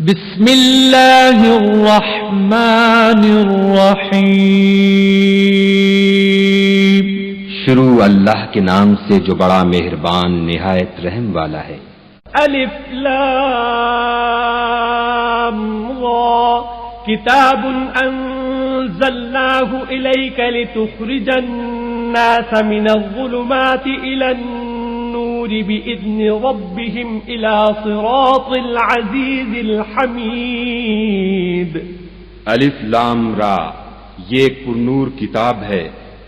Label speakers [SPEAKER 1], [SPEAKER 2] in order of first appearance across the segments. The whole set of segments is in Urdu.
[SPEAKER 1] بسم اللہ الرحمن الرحیم۔
[SPEAKER 2] شروع اللہ کے نام سے جو بڑا مہربان نہایت رحم والا ہے۔
[SPEAKER 1] الف لام را کتاب انزلناه الیک لتخرج الناس من الظلمات الى النور بإذن ربهم الى صراط العزیز الحمید۔
[SPEAKER 2] الف لام را، یہ ایک پرنور کتاب ہے،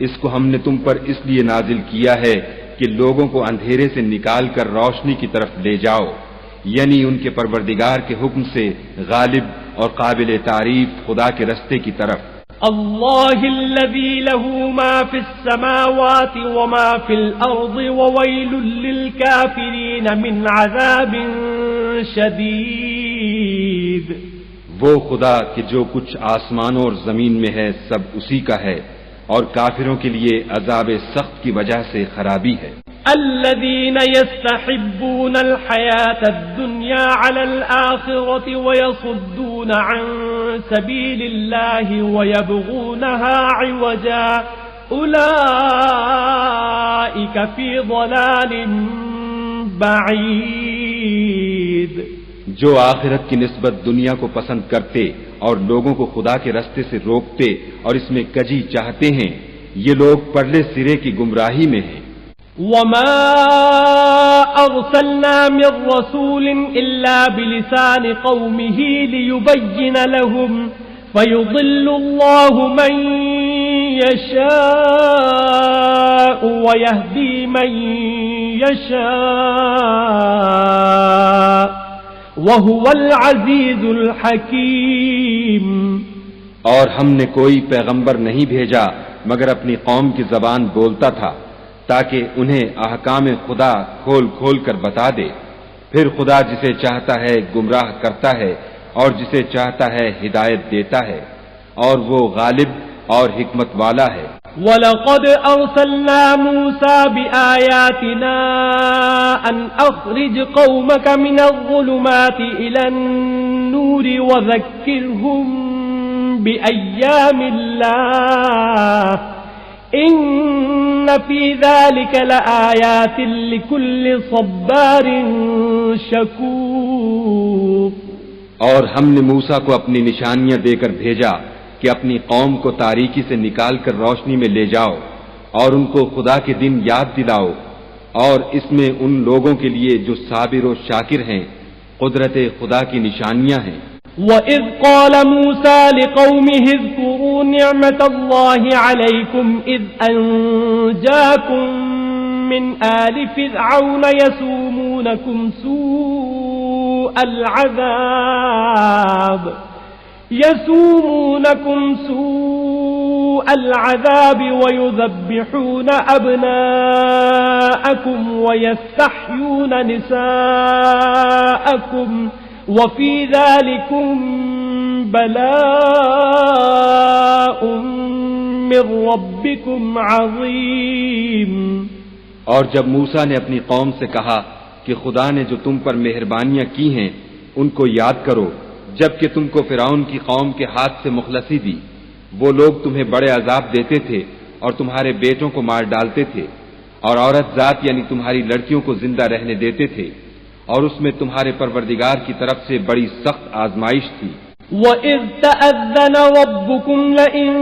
[SPEAKER 2] اس کو ہم نے تم پر اس لیے نازل کیا ہے کہ لوگوں کو اندھیرے سے نکال کر روشنی کی طرف لے جاؤ، یعنی ان کے پروردگار کے حکم سے غالب اور قابل تعریف خدا کے رستے کی طرف۔
[SPEAKER 1] اللہ الذی له ما فی السماوات وما فی الارض وویل للکافرین من عذاب شدید۔
[SPEAKER 2] وہ خدا کہ جو کچھ آسمانوں اور زمین میں ہے سب اسی کا ہے، اور کافروں کے لیے عذاب سخت کی وجہ سے خرابی ہے۔
[SPEAKER 1] الذين يستحبون الحياة الدنيا على الآخرة ويصدون عن سبيل الله ويبغونها عوجا أولئك في ضلال بعيد۔
[SPEAKER 2] جو آخرت کی نسبت دنیا کو پسند کرتے اور لوگوں کو خدا کے رستے سے روکتے اور اس میں کجی چاہتے ہیں، یہ لوگ پرلے سرے کی گمراہی میں ہیں۔
[SPEAKER 1] وما أرسلنا من رسول إلا بلسان قومه ليبين لهم فيضل الله من يشاء ويهدي من يشاء وهو العزيز الحكيم۔
[SPEAKER 2] اور ہم نے کوئی پیغمبر نہیں بھیجا مگر اپنی قوم کی زبان بولتا تھا تاکہ انہیں احکام خدا کھول کھول کر بتا دے، پھر خدا جسے چاہتا ہے گمراہ کرتا ہے اور جسے چاہتا ہے ہدایت دیتا ہے، اور وہ غالب اور حکمت والا ہے۔
[SPEAKER 1] وَلَقَدْ أَرْسَلْنَا مُوسَى بِآيَاتِنَا أَنْ أَخْرِجْ قَوْمَكَ مِنَ الظُّلُمَاتِ إِلَى النُّورِ وَذَكِّرْهُمْ بِأَيَّامِ اللَّهِ إِنَّ فِي ذَلِكَ لَآيَاتٍ لِكُلِّ صَبَّارٍ شَكُورٍ۔
[SPEAKER 2] اور ہم نے موسیٰ کو اپنی نشانیاں دے کر بھیجا کہ اپنی قوم کو تاریکی سے نکال کر روشنی میں لے جاؤ اور ان کو خدا کے دن یاد دلاؤ، اور اس میں ان لوگوں کے لیے جو صابر و شاکر ہیں قدرت خدا کی نشانیاں ہیں۔
[SPEAKER 1] وَإِذْ قَالَ مُوسَى لِقَوْمِهِ اذْكُرُوا نِعْمَةَ اللَّهِ عَلَيْكُمْ إِذْ أَنْجَاكُمْ مِنْ آلِ فِرْعَوْنَ يَسُومُونَكُمْ سُوءَ الْعَذَابِ وَيُذَبِّحُونَ أَبْنَاءَكُمْ وَيَسْتَحْيُونَ نِسَاءَكُمْ وَفِي ذَلِكُمْ بَلَاءٌ مِّن رَّبِّكُمْ عَظِيمٌ۔
[SPEAKER 2] اور جب موسیٰ نے اپنی قوم سے کہا کہ خدا نے جو تم پر مہربانیاں کی ہیں ان کو یاد کرو، جبکہ تم کو فرعون کی قوم کے ہاتھ سے مخلصی دی، وہ لوگ تمہیں بڑے عذاب دیتے تھے اور تمہارے بیٹوں کو مار ڈالتے تھے، اور عورت ذات یعنی تمہاری لڑکیوں کو زندہ رہنے دیتے تھے، اور اس میں تمہارے پروردگار کی طرف سے بڑی سخت آزمائش تھی۔
[SPEAKER 1] وَإِذْ تَأَذَّنَ رَبُّكُمْ لَئِن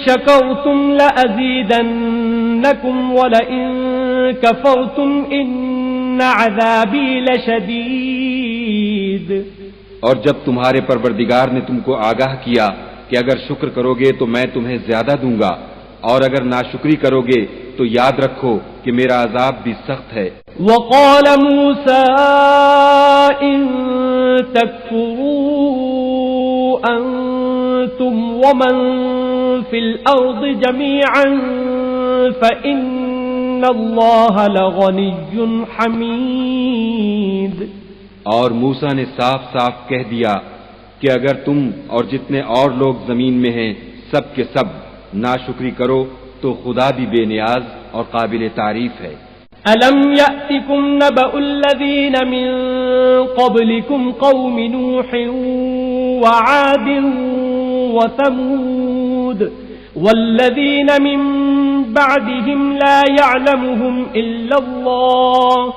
[SPEAKER 1] شَكَرْتُمْ لَأَزِيدَنَّكُمْ وَلَئِن كَفَرْتُمْ إِنَّ عَذَابِي لَشَدِيدٌ۔
[SPEAKER 2] اور جب تمہارے پروردگار نے تم کو آگاہ کیا کہ اگر شکر کرو گے تو میں تمہیں زیادہ دوں گا، اور اگر ناشکری کرو گے تو یاد رکھو کہ میرا عذاب بھی سخت ہے۔
[SPEAKER 1] وَقَالَ مُوسَىٰ إِن تَكْفُرُوا أَنتُمْ وَمَن فِي الْأَرْضِ جَمِيعًا فَإِنَّ اللَّهَ لَغَنِيٌّ حَمِيدٌ۔
[SPEAKER 2] اور موسیٰ نے صاف صاف کہہ دیا کہ اگر تم اور جتنے اور لوگ زمین میں ہیں سب کے سب ناشکری کرو تو خدا بھی بے نیاز اور قابل تعریف ہے۔
[SPEAKER 1] ألم يأتكم نبأ الذين من قبلكم قوم نوح وعاد وثمود والذين من بعدهم لا يعلمهم إلا الله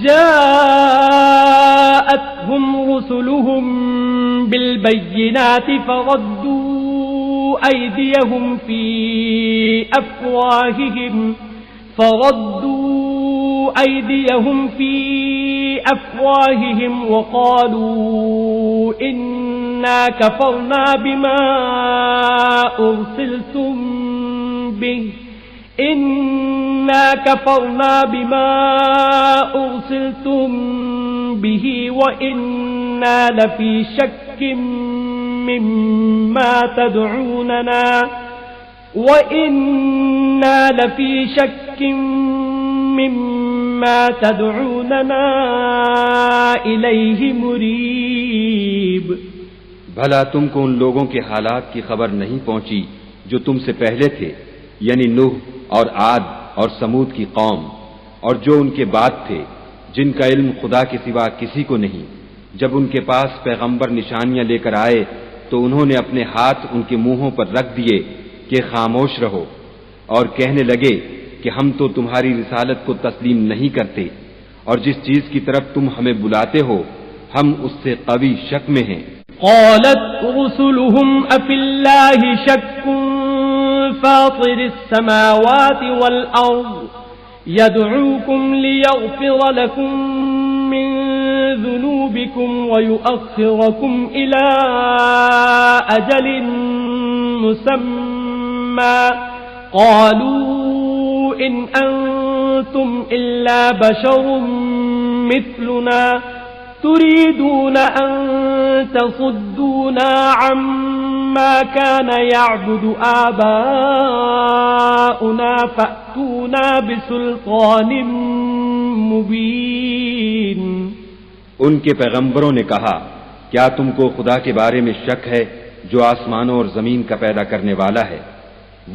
[SPEAKER 1] جاءتهم رسلهم بالبينات فردوا أيديهم في أفواههم وقالوا إنا كفرنا بما أرسلتم به وإنا لفي شك مما تدعوننا إليه مريب.
[SPEAKER 2] بھلا تم کو ان لوگوں کے حالات کی خبر نہیں پہنچی جو تم سے پہلے تھے، یعنی نوح اور عاد اور سمود کی قوم، اور جو ان کے بعد تھے جن کا علم خدا کے سوا کسی کو نہیں. جب ان کے پاس پیغمبر نشانیاں لے کر آئے تو انہوں نے اپنے ہاتھ ان کے منہوں پر رکھ دیے کہ خاموش رہو، اور کہنے لگے کہ ہم تو تمہاری رسالت کو تسلیم نہیں کرتے، اور جس چیز کی طرف تم ہمیں بلاتے ہو ہم اس سے قوی شک میں ہیں.
[SPEAKER 1] قالت رسلهم أفي الله شك فاطر السماوات والأرض يدعوكم ليغفر لكم من ذنوبكم ويؤخركم إلى أجل مسمى قالوا إن أنتم إلا بشر مثلنا تريدون أن تصدونا عما كان يعبد آباؤنا فأتونا بسلطان مبين.
[SPEAKER 2] ان کے پیغمبروں نے کہا کیا تم کو خدا کے بارے میں شک ہے جو آسمانوں اور زمین کا پیدا کرنے والا ہے؟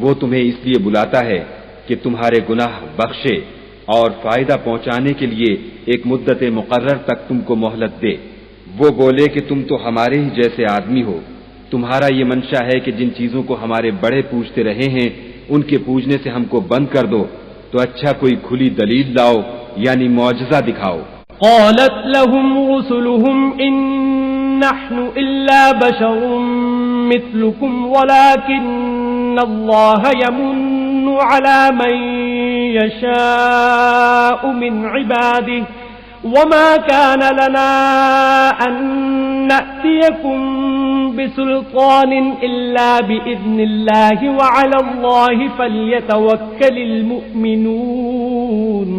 [SPEAKER 2] وہ تمہیں اس لیے بلاتا ہے کہ تمہارے گناہ بخشے اور فائدہ پہنچانے کے لیے ایک مدت مقرر تک تم کو مہلت دے. وہ بولے کہ تم تو ہمارے ہی جیسے آدمی ہو، تمہارا یہ منشا ہے کہ جن چیزوں کو ہمارے بڑے پوجتے رہے ہیں ان کے پوجنے سے ہم کو بند کر دو، تو اچھا کوئی کھلی دلیل لاؤ یعنی معجزہ دکھاؤ.
[SPEAKER 1] قالت لهم رسلهم إن نحن إلا بشر مثلكم ولكن الله يمن على من يشاء من عباده وما كان لنا أن نأتيكم بسلطان إلا بإذن الله وعلى الله فليتوكل المؤمنون.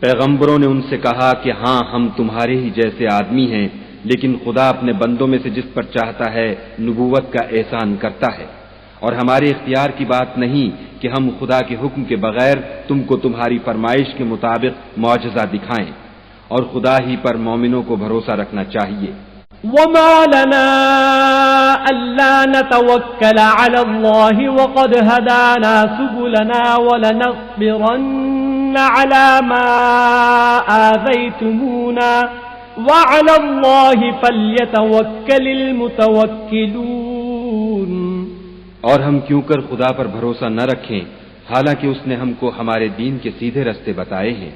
[SPEAKER 2] پیغمبروں نے ان سے کہا کہ ہاں ہم تمہارے ہی جیسے آدمی ہیں، لیکن خدا اپنے بندوں میں سے جس پر چاہتا ہے نبوت کا احسان کرتا ہے، اور ہمارے اختیار کی بات نہیں کہ ہم خدا کے حکم کے بغیر تم کو تمہاری فرمائش کے مطابق معجزہ دکھائیں، اور خدا ہی پر مومنوں کو بھروسہ رکھنا چاہیے.
[SPEAKER 1] وما لنا ألا نتوكل على الله وقد هدانا سبلنا ولنصبرن على ما آذيتمونا وعلى الله فليتوكل المتوكلون.
[SPEAKER 2] اور ہم کیوں کر خدا پر بھروسہ نہ رکھیں حالانکہ اس نے ہم کو ہمارے دین کے سیدھے رستے بتائے ہیں،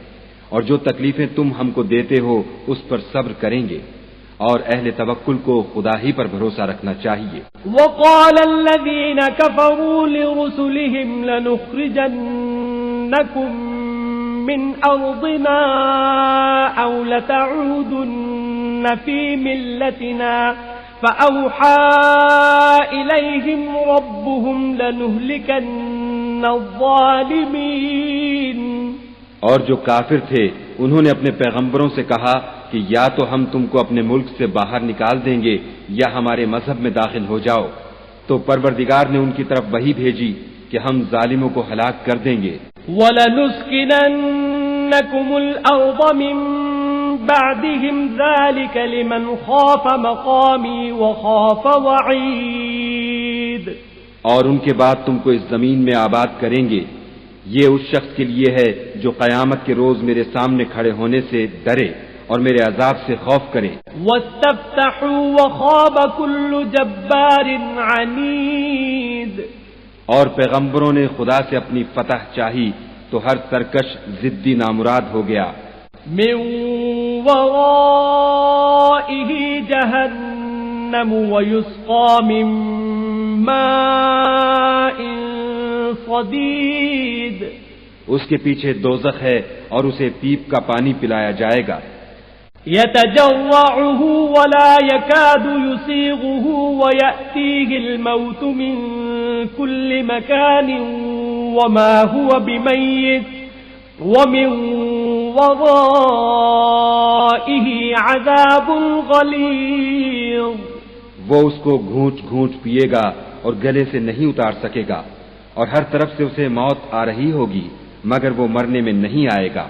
[SPEAKER 2] اور جو تکلیفیں تم ہم کو دیتے ہو اس پر صبر کریں گے، اور اہل توکل کو خدا ہی پر بھروسہ رکھنا چاہیے.
[SPEAKER 1] وقال الذين كفروا لرسلهم لنخرجنكم من أرضنا أو لتعودن في ملتنا فأوحى إليهم ربهم لنهلكن الظالمين.
[SPEAKER 2] اور جو کافر تھے انہوں نے اپنے پیغمبروں سے کہا کہ یا تو ہم تم کو اپنے ملک سے باہر نکال دیں گے یا ہمارے مذہب میں داخل ہو جاؤ. تو پروردگار نے ان کی طرف وحی بھیجی کہ ہم ظالموں کو ہلاک کر دیں گے.
[SPEAKER 1] وَلَنُسْكِنَنَّكُمُ الْأَرْضَ مِنْ بَعْدِهِمْ ذَلِكَ لِمَنْ خَافَ مَقَامِي وَخَافَ وَعِيدِ.
[SPEAKER 2] اور ان کے بعد تم کو اس زمین میں آباد کریں گے، یہ اس شخص کے لیے ہے جو قیامت کے روز میرے سامنے کھڑے ہونے سے ڈرے اور میرے عذاب سے خوف کرے.
[SPEAKER 1] واستفتحوا وخاب كل جبار عنید،
[SPEAKER 2] اور پیغمبروں نے خدا سے اپنی فتح چاہی تو ہر سرکش ضدی نامراد ہو گیا.
[SPEAKER 1] من ورائه جہنم ويسقى من ماء صدید،
[SPEAKER 2] اس کے پیچھے دوزخ ہے اور اسے پیپ کا پانی پلایا جائے گا.
[SPEAKER 1] يتجرعه ولا يكاد يسيغه ويأتيه الموت من كل مكان وما هو بميت ومن ورائه عذاب غليظ.
[SPEAKER 2] وہ اس کو گھونٹ گھونٹ پیے گا اور گلے سے نہیں اتار سکے گا، اور ہر طرف سے اسے موت آ رہی ہوگی مگر وہ مرنے میں نہیں آئے گا،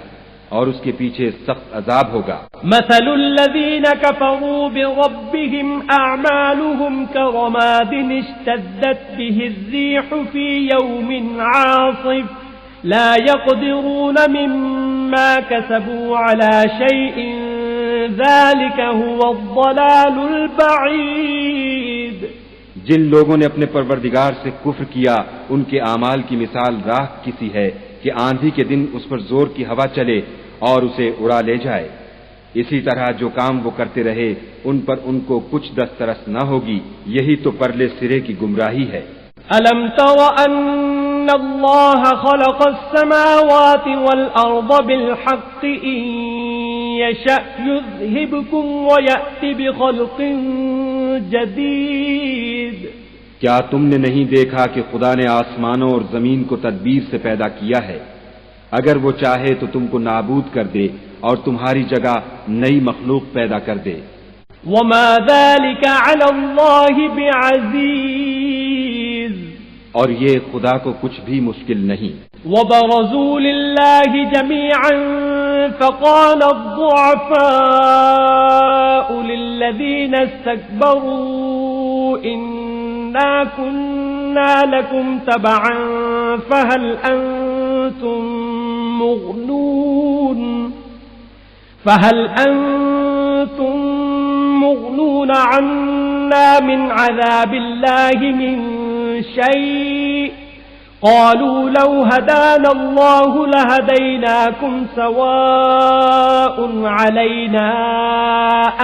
[SPEAKER 2] اور اس کے پیچھے سخت عذاب ہوگا.
[SPEAKER 1] مثل الذين كفروا بربهم أعمالهم كرماد اشتدت به الريح في يوم عاصف لا يقدرون مما كسبوا على شيء ذلك هو الضلال البعيد.
[SPEAKER 2] جن لوگوں نے اپنے پروردگار سے کفر کیا ان کے اعمال کی مثال راکھ کسی ہے کہ آندھی کے دن اس پر زور کی ہوا چلے اور اسے اڑا لے جائے. اسی طرح جو کام وہ کرتے رہے ان پر ان کو کچھ دسترس نہ ہوگی. یہی تو پرلے سرے کی گمراہی ہے.
[SPEAKER 1] ألم تر أن الله خلق السماوات والأرض بالحق إن يشأ يذهبكم ويأتي بخلق جديد.
[SPEAKER 2] کیا تم نے نہیں دیکھا کہ خدا نے آسمانوں اور زمین کو تدبیر سے پیدا کیا ہے؟ اگر وہ چاہے تو تم کو نابود کر دے اور تمہاری جگہ نئی مخلوق پیدا کر دے.
[SPEAKER 1] وما ذلك على الله بعزيز.
[SPEAKER 2] اور یہ خدا کو کچھ بھی مشکل نہیں.
[SPEAKER 1] وبرزوا لله جميعا فقال الضعفاء للذين استكبروا إنا كنا لكم تبعا فهل أنتم مغنون عنا من عذاب الله من شيء قالوا لو هدانا الله لهديناكم سواء علينا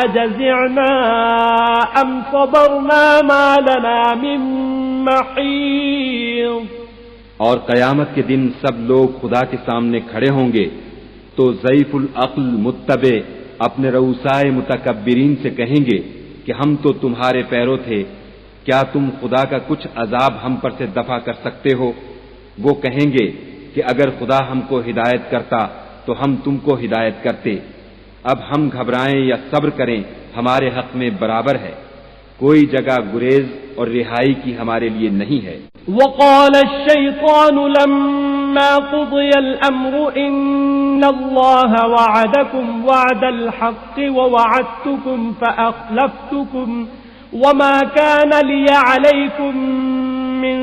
[SPEAKER 1] أجزعنا أم صبرنا ما لنا من محيص.
[SPEAKER 2] اور قیامت کے دن سب لوگ خدا کے سامنے کھڑے ہوں گے تو ضعیف العقل متبع اپنے رؤسائے متکبرین سے کہیں گے کہ ہم تو تمہارے پیرو تھے، کیا تم خدا کا کچھ عذاب ہم پر سے دفع کر سکتے ہو؟ وہ کہیں گے کہ اگر خدا ہم کو ہدایت کرتا تو ہم تم کو ہدایت کرتے. اب ہم گھبرائیں یا صبر کریں ہمارے حق میں برابر ہے. کوئی جگہ گریز اور رہائی کی ہمارے لیے نہیں ہے.
[SPEAKER 1] وقال الشيطان لما قضي الأمر إن الله وعدكم وعد الحق ووعدتكم فأخلفتكم وما كان لي عليكم من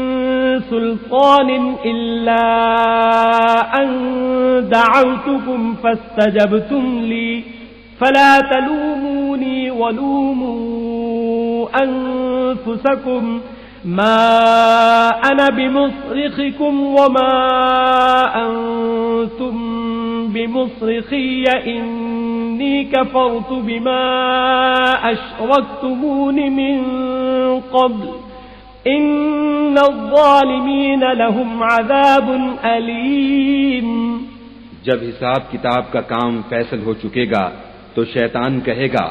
[SPEAKER 1] سلطان إلا أن دعوتكم فاستجبتم لي فلا تلوموني ولوموا أنفسكم ما أنا بمصرخكم وما أنتم بمصرخي إني كفرت بما أشركتمون من قبل إن الظالمين لهم عذاب أليم.
[SPEAKER 2] جب حساب کتاب کا کام فیصل ہو چکے گا تو شیطان کہے گا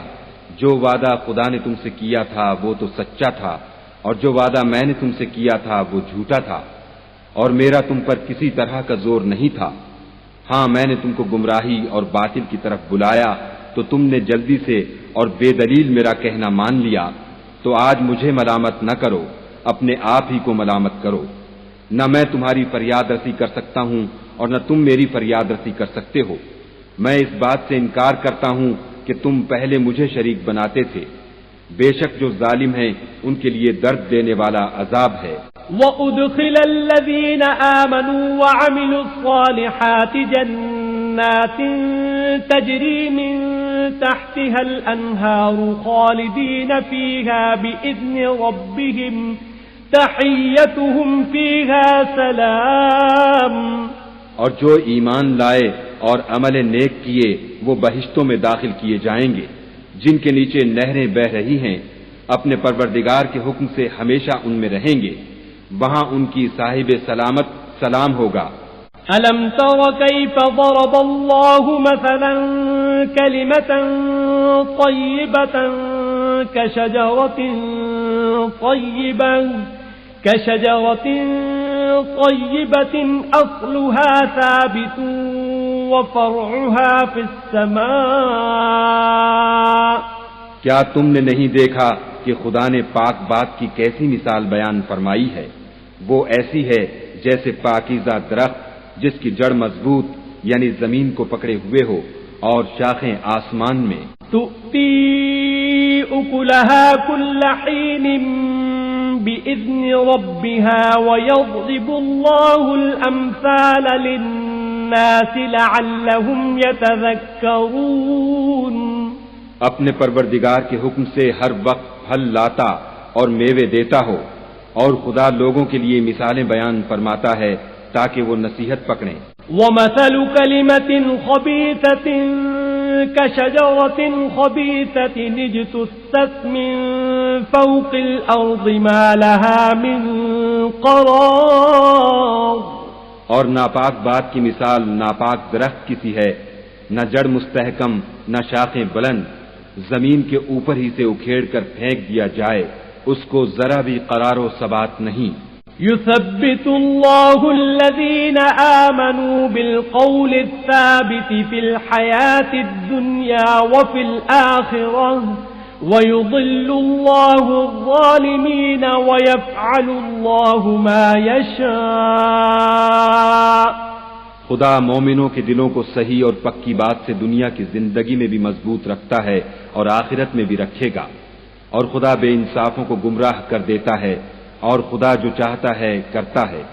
[SPEAKER 2] جو وعدہ خدا نے تم سے کیا تھا وہ تو سچا تھا اور جو وعدہ میں نے تم سے کیا تھا وہ جھوٹا تھا اور میرا تم پر کسی طرح کا زور نہیں تھا. ہاں میں نے تم کو گمراہی اور باطل کی طرف بلایا تو تم نے جلدی سے اور بے دلیل میرا کہنا مان لیا. تو آج مجھے ملامت نہ کرو، اپنے آپ ہی کو ملامت کرو. نہ میں تمہاری فریاد رسی کر سکتا ہوں اور نہ تم میری فریاد رسی کر سکتے ہو. میں اس بات سے انکار کرتا ہوں کہ تم پہلے مجھے شریک بناتے تھے. بے شک جو ظالم ہیں ان کے لیے درد دینے والا عذاب ہے.
[SPEAKER 1] وأدخل الذين آمنوا وعملوا الصالحات جنات تجري من تحتها الأنهار خالدين فيها بإذن ربهم تحيتهم فيها سلام.
[SPEAKER 2] اور جو ایمان لائے اور عمل نیک کیے وہ بہشتوں میں داخل کیے جائیں گے جن کے نیچے نہریں بہ رہی ہیں، اپنے پروردگار کے حکم سے ہمیشہ ان میں رہیں گے، وہاں ان کی صاحب سلامت سلام ہوگا.
[SPEAKER 1] ألم تر كيف ضرب الله مثلا كلمة طيبة كشجرة طيبة أصلها ثابت وفرعها في السماء.
[SPEAKER 2] کیا تم نے نہیں دیکھا کہ خدا نے پاک بات کی کیسی مثال بیان فرمائی ہے؟ وہ ایسی ہے جیسے پاکیزہ درخت جس کی جڑ مضبوط یعنی زمین کو پکڑے ہوئے ہو اور شاخیں آسمان میں.
[SPEAKER 1] تؤتی اکلها كل حين بإذن ربها ويضرب الله الأمثال للناس لعلهم يتذكرون.
[SPEAKER 2] اپنے پروردگار کے حکم سے ہر وقت پھل لاتا اور میوے دیتا ہو، اور خدا لوگوں کے لیے مثالیں بیان فرماتا ہے تاکہ وہ نصیحت پکڑیں.
[SPEAKER 1] وَمَثَلُ كَلِمَةٍ خَبِيثَةٍ كَشَجَرَةٍ خَبِيثَةٍ اجْتُثَّتْ مِنْ فَوْقِ الْأَرْضِ مَا لَهَا مِنْ قَرَارٍ.
[SPEAKER 2] اور ناپاک بات کی مثال ناپاک درخت کی سی ہے، نہ جڑ مستحکم نہ شاخیں بلند، زمین کے اوپر ہی سے اکھیڑ کر پھینک دیا جائے، اس کو ذرا بھی قرار و ثبات نہیں.
[SPEAKER 1] يثبت الله الذين آمنوا بالقول الثابت في الحياة الدنيا وفي الآخرة ويضل الله الظالمين ويفعل الله ما يشاء.
[SPEAKER 2] خدا مومنوں کے دلوں کو صحیح اور پکی بات سے دنیا کی زندگی میں بھی مضبوط رکھتا ہے اور آخرت میں بھی رکھے گا، اور خدا بے انصافوں کو گمراہ کر دیتا ہے، اور خدا جو چاہتا ہے کرتا ہے.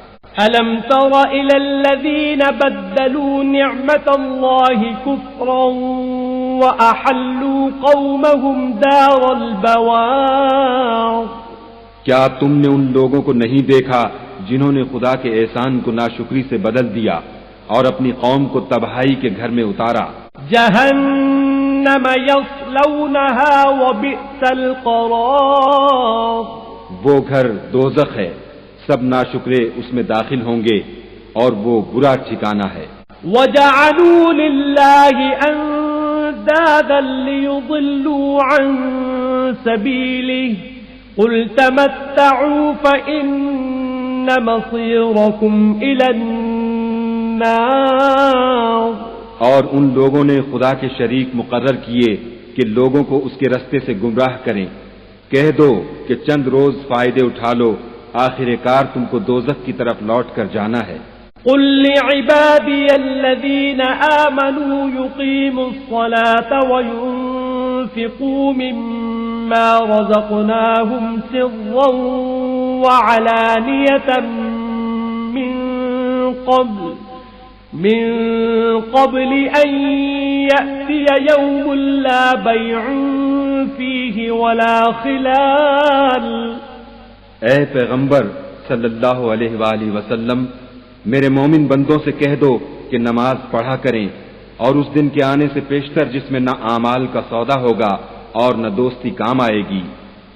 [SPEAKER 1] أَلَمْ تَرَ إِلَى الَّذِينَ بَدَّلُوا نِعْمَةَ اللَّهِ كُفْرًا وَأَحَلُّوا قَوْمَهُمْ دَارَ الْبَوَارِ.
[SPEAKER 2] کیا تم نے ان لوگوں کو نہیں دیکھا جنہوں نے خدا کے احسان کو ناشکری سے بدل دیا اور اپنی قوم کو تباہی کے گھر میں اتارا؟
[SPEAKER 1] جہنم یصلونها وبئس القرار.
[SPEAKER 2] وہ گھر دوزخ ہے، سب ناشکرے اس میں داخل ہوں گے اور وہ برا ٹھکانہ ہے.
[SPEAKER 1] وَجَعَلُوا لِلَّهِ أَنْدَادًا لِيُضِلُّوا عَنْ سَبِيلِهِ قُلْ تَمَتَّعُوا فَإِنَّ مَصِيرَكُمْ إِلَى النَّارِ.
[SPEAKER 2] اور ان لوگوں نے خدا کے شریک مقرر کیے کہ لوگوں کو اس کے رستے سے گمراہ کریں. کہہ دو کہ چند روز فائدے اٹھا لو، آخر کار تم کو دوزخ کی طرف لوٹ کر جانا ہے.
[SPEAKER 1] قل لعبادي الذين آمنوا يقيموا الصلاة وينفقوا مما رزقناهم سرا وعلانية من قبل أن يأتي يوم لا بيع فيه ولا خلال.
[SPEAKER 2] اے پیغمبر صلی اللہ علیہ وآلہ وسلم، میرے مومن بندوں سے کہہ دو کہ نماز پڑھا کریں اور اس دن کے آنے سے پیشتر جس میں نہ اعمال کا سودا ہوگا اور نہ دوستی کام آئے گی.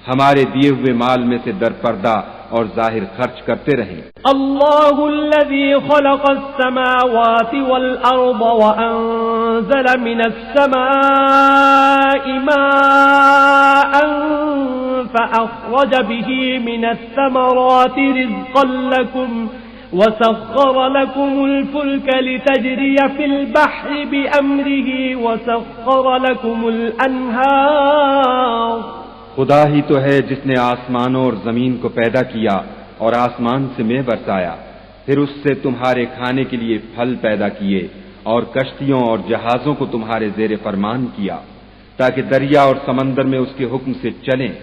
[SPEAKER 2] ہمارے دیے ہوئے مال میں سے در پردہ اور ظاہر خرچ کرتے رہیں.
[SPEAKER 1] اللہ الذي خلق السماوات والأرض وأنزل من السماء ماء فأخرج به من الثمرات رزقا لكم وسخر لكم الفلك لتجري في البحر بأمره وسخر لكم الأنهار.
[SPEAKER 2] خدا ہی تو ہے جس نے آسمانوں اور زمین کو پیدا کیا اور آسمان سے مے برسایا، پھر اس سے تمہارے کھانے کے لیے پھل پیدا کیے اور کشتیوں اور جہازوں کو تمہارے زیر فرمان کیا تاکہ دریا اور سمندر میں اس کے حکم سے چلیں،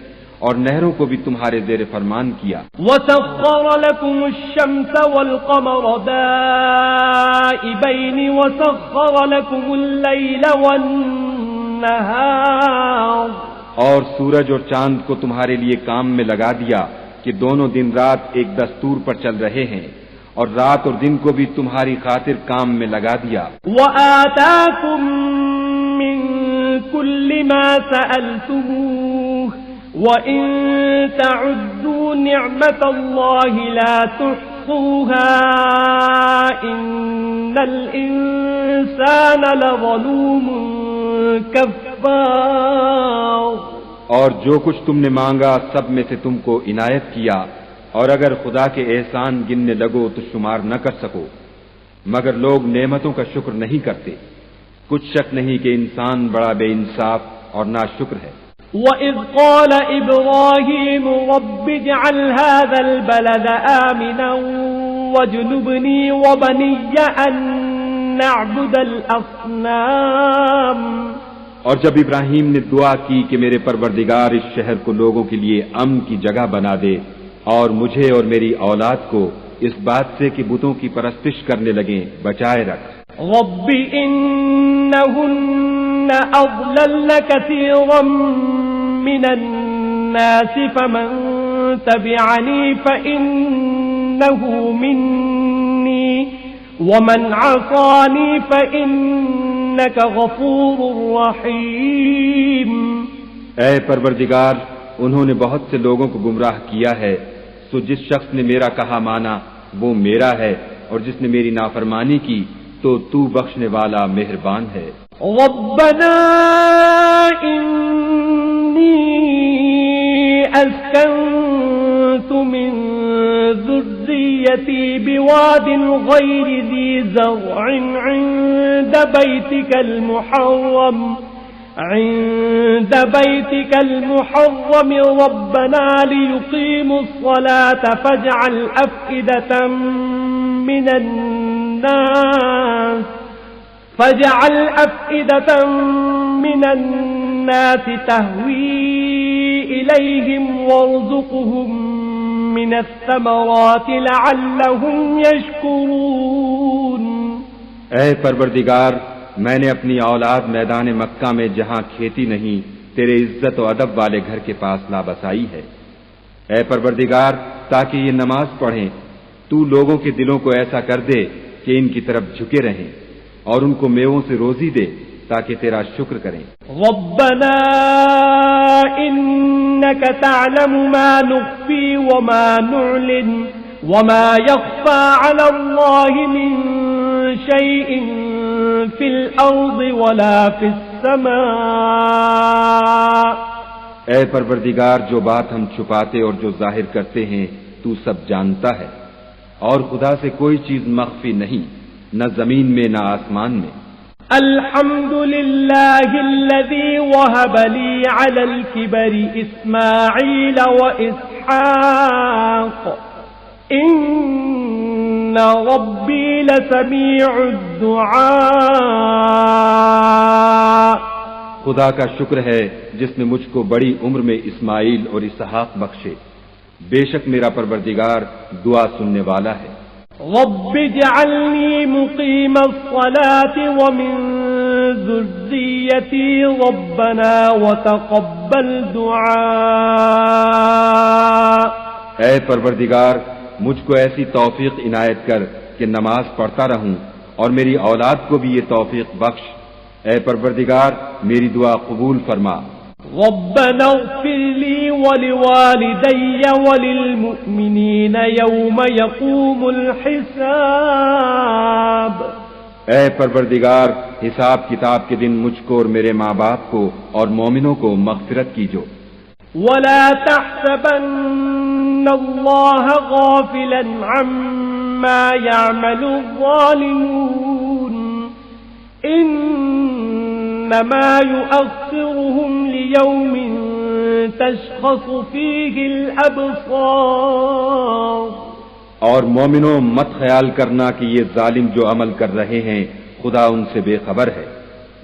[SPEAKER 2] اور نہروں کو بھی تمہارے زیر فرمان کیا.
[SPEAKER 1] وسخر لكم الشمس والقمر دائبين وسخر لكم الليل والنهار.
[SPEAKER 2] اور سورج اور چاند کو تمہارے لیے کام میں لگا دیا کہ دونوں دن رات ایک دستور پر چل رہے ہیں، اور رات اور دن کو بھی تمہاری خاطر کام میں لگا دیا.
[SPEAKER 1] وآتاكم من كل ما سألتموه وإن تعدوا نعمة الله لا تحصوها إن الإنسان لظلوم كفار.
[SPEAKER 2] اور جو کچھ تم نے مانگا سب میں سے تم کو عنایت کیا، اور اگر خدا کے احسان گننے لگو تو شمار نہ کر سکو، مگر لوگ نعمتوں کا شکر نہیں کرتے. کچھ شک نہیں کہ انسان بڑا بے انصاف اور ناشکر ہے.
[SPEAKER 1] وَإِذْ قَالَ إِبْرَاهِيمُ رَبِّ اجْعَلْ هَذَا الْبَلَدَ آمِنًا وَاجْنُبْنِي وَبَنِيَّ أَن نَّعْبُدَ الْأَصْنَامَ.
[SPEAKER 2] اور جب ابراہیم نے دعا کی کہ میرے پروردگار اس شہر کو لوگوں کے لیے امن کی جگہ بنا دے، اور مجھے اور میری اولاد کو اس بات سے کہ بتوں کی پرستش کرنے لگیں بچائے رکھ.
[SPEAKER 1] رب إنهن أضللن كثيرا من الناس فمن تبعني فإنه مني ومن عصاني فإنك غفور رحيم.
[SPEAKER 2] اے پروردگار، انہوں نے بہت سے لوگوں کو گمراہ کیا ہے، سو جس شخص نے میرا کہا مانا وہ میرا ہے، اور جس نے میری نافرمانی کی تو تو بخشنے والا مہربان ہے.
[SPEAKER 1] ربنا انی اسکنت من ذریتی بواد غیر ذی زرع عند بيتك المحرم ربنا ليقيموا الصلاة فاجعل أفئدة من الناس تهوي إليهم وارزقهم من الثمرات لعلهم يشكرون.
[SPEAKER 2] اے پروردگار، میں نے اپنی اولاد میدان مکہ میں جہاں کھیتی نہیں تیرے عزت و ادب والے گھر کے پاس لا بسائی ہے. اے پروردگار، تاکہ یہ نماز پڑھیں تو لوگوں کے دلوں کو ایسا کر دے کہ ان کی طرف جھکے رہیں، اور ان کو میووں سے روزی دے تاکہ تیرا شکر کریں.
[SPEAKER 1] ربنا انك تعلم ما نخفي وما نعلن وما يخفى على الله من شيء في الارض ولا في السماء.
[SPEAKER 2] اے پروردگار، جو بات ہم چھپاتے اور جو ظاہر کرتے ہیں تو سب جانتا ہے، اور خدا سے کوئی چیز مخفی نہیں، نہ زمین میں نہ آسمان میں.
[SPEAKER 1] الحمد لله الذي وهب لي على الكبر إسماعيل وإسحاق إن ربي لسميع الدعاء.
[SPEAKER 2] خدا کا شکر ہے جس نے مجھ کو بڑی عمر میں اسماعیل اور اسحاق بخشے، بے شک میرا پروردگار دعا سننے والا ہے.
[SPEAKER 1] رب اجعلني مقيم الصلاة ومن ذريتي ربنا وتقبل دعاء.
[SPEAKER 2] اے پروردگار، مجھ کو ایسی توفیق عنایت کر کہ نماز پڑھتا رہوں، اور میری اولاد کو بھی یہ توفیق بخش. اے پروردگار، میری دعا قبول فرما.
[SPEAKER 1] ربنا اغفر لي ولوالدي وللمؤمنين يوم يقوم الحساب.
[SPEAKER 2] اے پروردگار، حساب کتاب کے دن مجھ کو اور میرے ماں باپ کو اور مومنوں کو مغفرت کیجو.
[SPEAKER 1] ولا تحسبن الله غافلا عما يعمل الظالمون إنما يؤخرهم ليوم تشخص فيه الأبصار.
[SPEAKER 2] اور مومنوں، مت خیال کرنا کہ یہ ظالم جو عمل کر رہے ہیں خدا ان سے بے خبر ہے.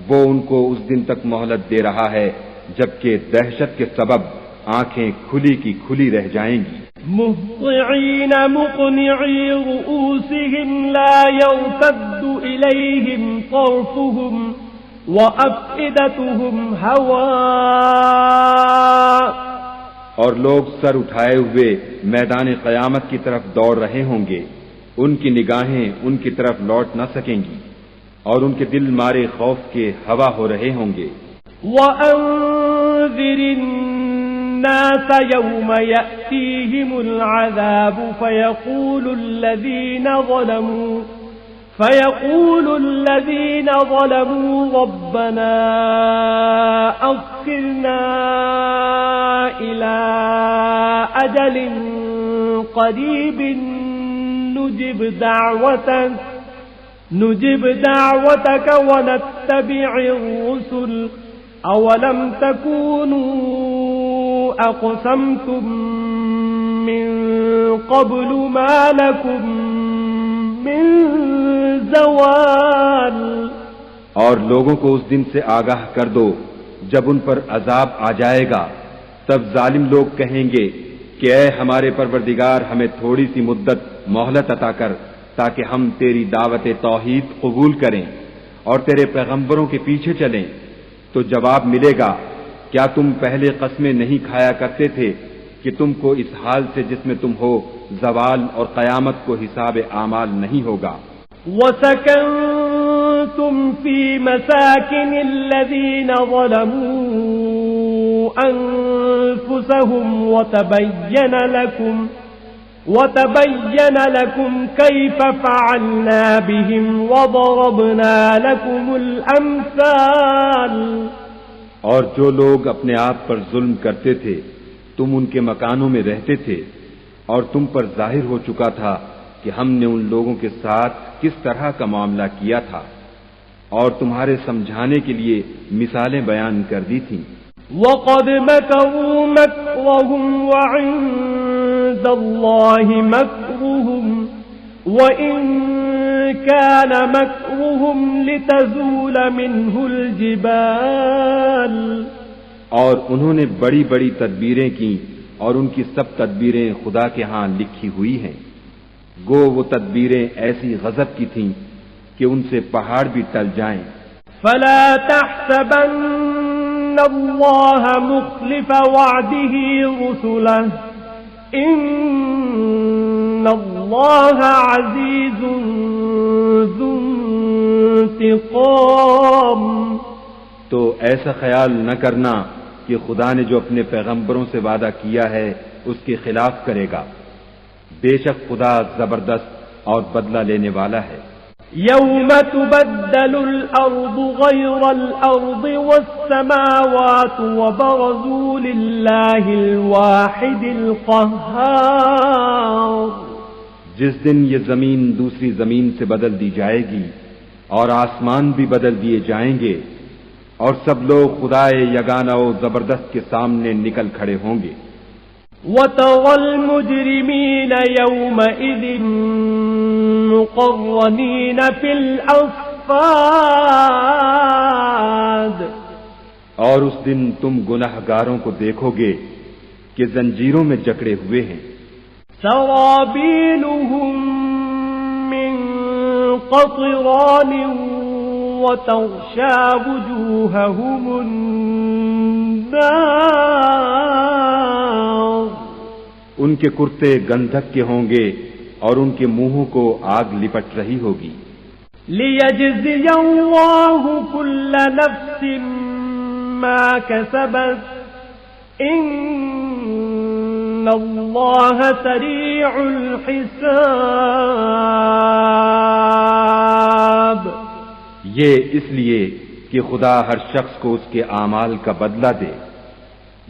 [SPEAKER 2] وہ ان کو اس دن تک مہلت دے رہا ہے جبکہ دہشت کے سبب آنکھیں کھلی کی کھلی رہ جائیں گی۔
[SPEAKER 1] مهطعين مقنعي رؤوسهم لا يرتد إليهم طرفهم وأفئدتهم هواء،
[SPEAKER 2] اور لوگ سر اٹھائے ہوئے میدان قیامت کی طرف دوڑ رہے ہوں گے، ان کی نگاہیں ان کی طرف لوٹ نہ سکیں گی، اور ان کے دل مارے خوف کے ہوا ہو رہے ہوں گے۔
[SPEAKER 1] وَأَنذِرِ النَّاسَ يَوْمَ يَأْتِيهِمُ الْعَذَابُ فَيَقُولُ الَّذِينَ ظَلَمُوا رَبَّنَا أَخِّرْنَا إِلَى أَجَلٍ قَرِيبٍ نُجِبْ دَعْوَتَكَ وَنَتَّبِعِ الرُّسُلَ أَوَلَمْ تَكُونُوا أَقْسَمْتُم مِّن قَبْلُ مَا لَكُم مِّن زَوَالٍ۔
[SPEAKER 2] اور لوگوں کو اس دن سے آگاہ کر دو جب ان پر عذاب آ جائے گا، تب ظالم لوگ کہیں گے کہ اے ہمارے پروردگار، ہمیں تھوڑی سی مدت مہلت عطا کر تاکہ ہم تیری دعوت توحید قبول کریں اور تیرے پیغمبروں کے پیچھے چلیں۔ تو جواب ملے گا، کیا تم پہلے قسمیں نہیں کھایا کرتے تھے کہ تم کو اس حال سے جس میں تم ہو زوال اور قیامت کو حساب اعمال نہیں ہوگا۔
[SPEAKER 1] وَسَكَنْتُمْ فِي مَسَاكِنِ الَّذِينَ ظَلَمُوا أَنفُسَهُمْ وَتَبَيَّنَ لَكُمْ كَيْفَ فَعَلْنَا بِهِمْ وَضَرَبْنَا لَكُمُ الْأَمْثَالَ۔
[SPEAKER 2] اور جو لوگ اپنے آپ پر ظلم کرتے تھے تم ان کے مکانوں میں رہتے تھے، اور تم پر ظاہر ہو چکا تھا کہ ہم نے ان لوگوں کے ساتھ کس طرح کا معاملہ کیا تھا، اور تمہارے سمجھانے کے لیے مثالیں بیان کر دی تھیں۔
[SPEAKER 1] وَقَدْ مَكَرُوا مَكْرَهُمْ وَعِندَ اللَّهِ مَكْرُهُمْ وَإِن كَانَ مَكْرُهُمْ لِتَزُولَ مِنْهُ الْجِبَالُ۔
[SPEAKER 2] اور انہوں نے بڑی بڑی تدبیریں کی، اور ان کی سب تدبیریں خدا کے ہاں لکھی ہوئی ہیں، گو وہ تدبیریں ایسی غضب کی تھیں کہ ان سے پہاڑ بھی ٹل جائیں۔
[SPEAKER 1] فَلَا تَحْسَبَنَّ اللَّهَ مُخْلِفَ وَعْدِهِ رُسُلَهُ إِنَّ اللَّهَ عَزِيزٌ ذُو انتقام۔
[SPEAKER 2] تو ایسا خیال نہ کرنا کہ خدا نے جو اپنے پیغمبروں سے وعدہ کیا ہے اس کے خلاف کرے گا، بے شک خدا زبردست اور بدلہ لینے والا ہے۔
[SPEAKER 1] يَوْمَ تُبَدَّلُ الْأَرْضُ غَيْرَ الْأَرْضِ وَالسَّمَاوَاتُ وَبَرَزُوا لِلَّهِ الْوَاحِدِ الْقَهَّارِ۔
[SPEAKER 2] جس دن یہ زمین دوسری زمین سے بدل دی جائے گی اور آسمان بھی بدل دیے جائیں گے، اور سب لوگ خدائے یگانہ و زبردست کے سامنے نکل کھڑے ہوں گے۔
[SPEAKER 1] وَتَرَى الْمُجْرِمِينَ يَوْمَئِذٍ مُقَرَّنِينَ فِي الْأَصْفَادِ۔
[SPEAKER 2] اور اس دن تم گناہگاروں کو دیکھو گے کہ زنجیروں میں جکڑے ہوئے ہیں۔
[SPEAKER 1] سَرَابِيلُهُم مِّن قَطِرَانٍ وَتَغْشَى وُجُوهَهُمُ النَّارُ۔
[SPEAKER 2] ان کے کرتے گندھک کے ہوں گے اور ان کے منہوں کو آگ لپٹ رہی ہوگی۔
[SPEAKER 1] لِيَجْزِيَ اللَّهُ كُلَّ نَفْسٍ مَا كَسَبَتْ إِنَّ اللَّهَ سَرِيعُ الْحِسَابِ۔
[SPEAKER 2] یہ اس لیے کہ خدا ہر شخص کو اس کے اعمال کا بدلہ دے،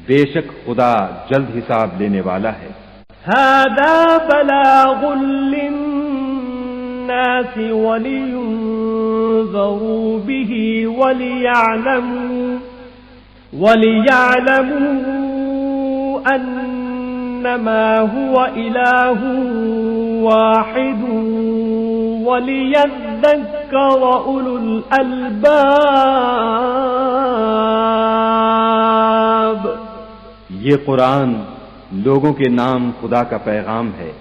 [SPEAKER 2] بے شک خدا جلد حساب لینے والا ہے۔
[SPEAKER 1] هَذَا بَلَاغٌ لِلنَّاسِ وَلِيُنذَرُوا بِهِ وَلِيَعْلَمُوا أَنَّمَا هُوَ إِلَٰهٌ وَاحِدٌ وَلِيَذَّكَّرَ أُولُو الْأَلْبَابِ۔
[SPEAKER 2] یہ قرآن لوگوں کے نام خدا کا پیغام ہے